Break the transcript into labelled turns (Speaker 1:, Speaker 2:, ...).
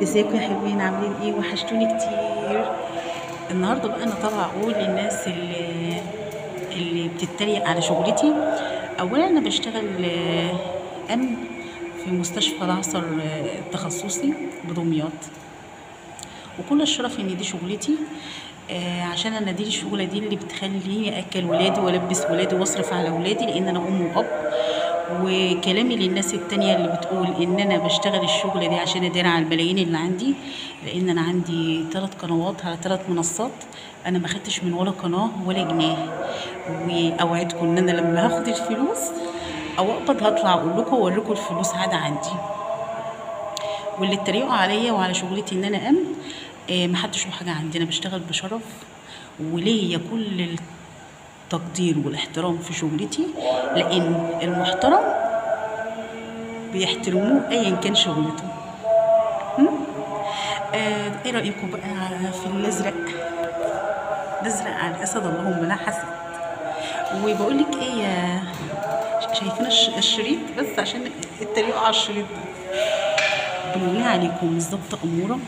Speaker 1: ازيكم يا حلوين؟ عاملين ايه؟ وحشتوني كتير. النهارده بقى انا طالعه اقول للناس اللي بتتريق على شغلتي. اولا انا بشتغل امن في مستشفى العصر التخصصي بدمياط، وكل الشرف ان دي شغلتي. عشان انا دي الشغله دي اللي بتخليني اكل ولادي والبس ولادي واصرف على ولادي، لان انا ام واب. وكلامي للناس التانية اللي بتقول ان انا بشتغل الشغلة دي عشان اداري على الملايين اللي عندي، لان انا عندي 3 قنوات على 3 منصات. انا ما خدتش من ولا قناة ولا جنيه، واوعدكم ان انا لما هاخد الفلوس او اقبض هطلع اقول لكم واوريكم الفلوس عادة عندي. واللي اتريقوا عليا وعلى شغلتي ان انا امن، محدش له حاجة عندي. انا بشتغل بشرف وليا كل التقدير والاحترام في شغلتي، لان المحترم بيحترموه ايا كان شغلته. ايه رايكم بقى في الازرق؟ الازرق على الاسد اللهم لا حسد. وبقول لك ايه شايفين الشريط؟ بس عشان التريقه على الشريط ده، بالله عليكم مش ظابطه اموره